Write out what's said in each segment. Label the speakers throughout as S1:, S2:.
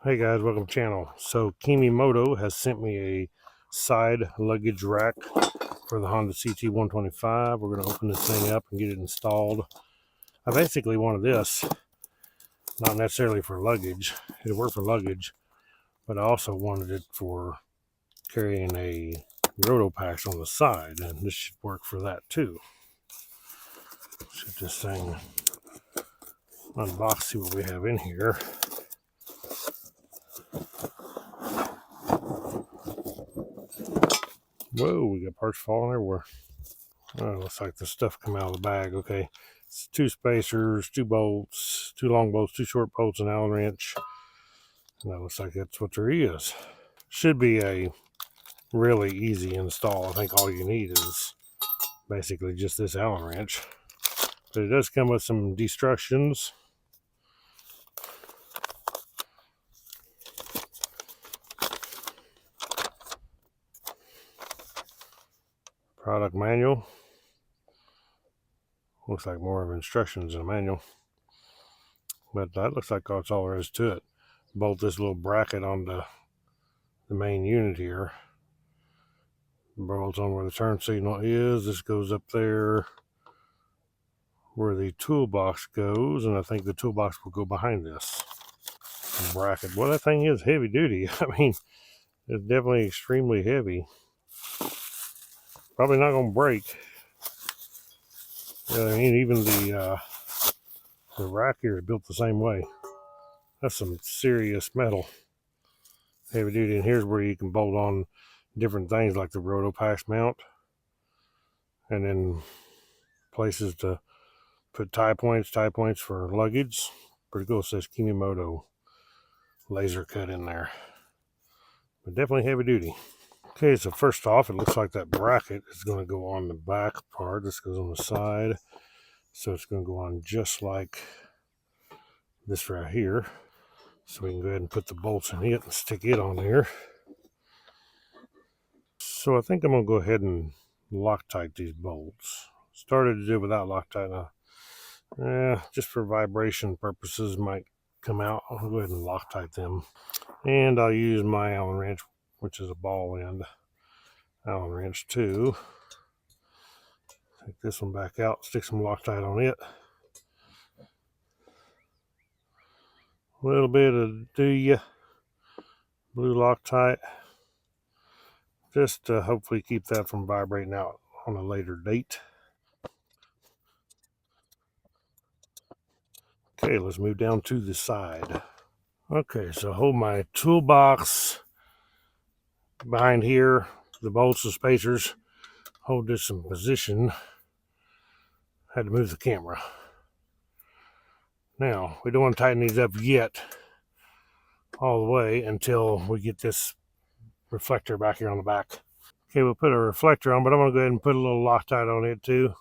S1: Hey guys, welcome to the channel. So Kemimoto has sent me a side luggage rack for the Honda CT125. We're going to open this thing up and get it installed. I basically wanted this, not necessarily for luggage. It'll work for luggage, but I also wanted it for carrying a roto packs on the side, and this should work for that too. Let's get this thing unboxed, see what we have in here. Whoa, we got parts falling everywhere. Oh, looks like the stuff come out of the bag. Okay, it's 2 spacers, 2 bolts, 2 long bolts, 2 short bolts, an Allen wrench. And that looks like that's what there is. Should be a really easy install. I think all you need is basically just this Allen wrench. But it does come with some destructions. Product manual. Looks like more of instructions in a manual. But that looks like that's all there is to it. Bolt this little bracket onto the main unit here. Bolts on where the turn signal is. This goes up there where the toolbox goes, and I think the toolbox will go behind this bracket. Well, that thing is heavy duty. I mean, it's definitely extremely heavy. Probably not going to break. I mean, even the rack here is built the same way. That's some serious metal. Heavy duty. And here's where you can bolt on different things like the roto packs mount, and then places to put tie points for luggage. Pretty cool. It says Kemimoto laser cut in there, but definitely heavy duty. Okay, so first off, it looks like that bracket is going to go on the back part. This goes on the side, so it's going to go on just like this right here. So we can go ahead and put the bolts in it and stick it on there. So I think I'm going to go ahead and Loctite these bolts. Started to do without Loctite. Just for vibration purposes, might come out. I'll go ahead and Loctite them. And I'll use my Allen wrench, which is a ball end Allen wrench too. Take this one back out, stick some Loctite on it. A little bit of blue Loctite, just to hopefully keep that from vibrating out on a later date. Okay, let's move down to the side. Okay, so hold my toolbox behind here, the bolts and spacers. Hold this in position. Had to move the camera. Now, we don't want to tighten these up yet all the way until we get this reflector back here on the back. Okay, we'll put a reflector on, but I'm going to go ahead and put a little Loctite on it too.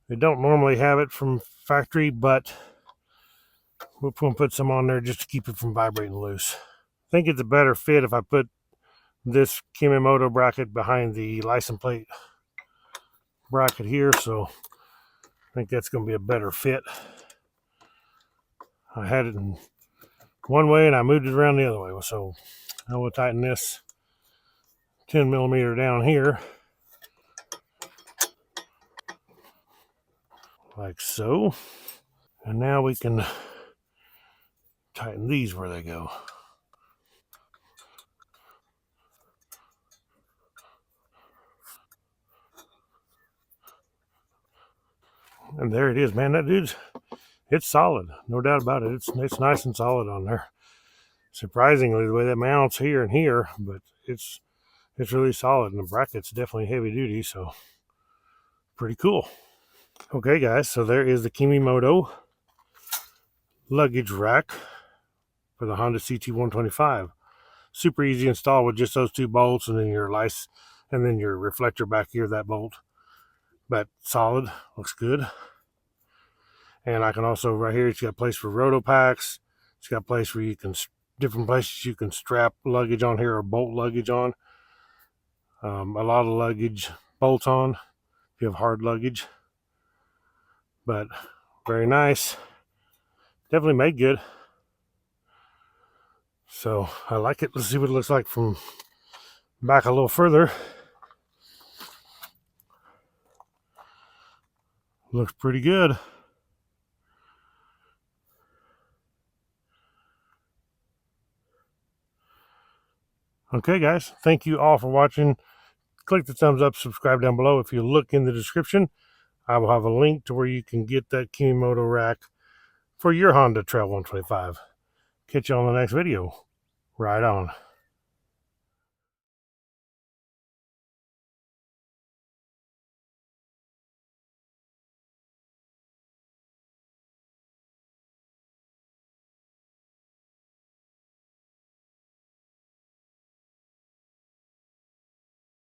S1: They don't normally have it from factory, but we'll put some on there just to keep it from vibrating loose. I think it's a better fit if I put this Kemimoto bracket behind the license plate bracket here, so I think that's going to be a better fit. I had it in one way and I moved it around the other way, so I will tighten this 10 millimeter down here like so, and now we can tighten these where they go. And there it is, man. That dude's, it's solid, no doubt about it. It's nice and solid on there. Surprisingly, the way that mounts here and here, but it's really solid, and the bracket's definitely heavy duty, so pretty cool. Okay, guys, so there is the Kemimoto luggage rack for the Honda CT125. Super easy install with just those 2 bolts, and then your reflector back here, that bolt. But solid, looks good. And I can also, right here, it's got a place for roto packs. It's got a place where you can, different places you can strap luggage on here or bolt luggage on. A lot of luggage bolts on if you have hard luggage. But very nice. Definitely made good. So I like it. Let's see what it looks like from back a little further. Looks pretty good. Okay, guys, thank you all for watching. Click the thumbs up, subscribe down below. If you look in the description, I will have a link to where you can get that Kemimoto rack for your Honda Trail 125. Catch you on the next video. Right on.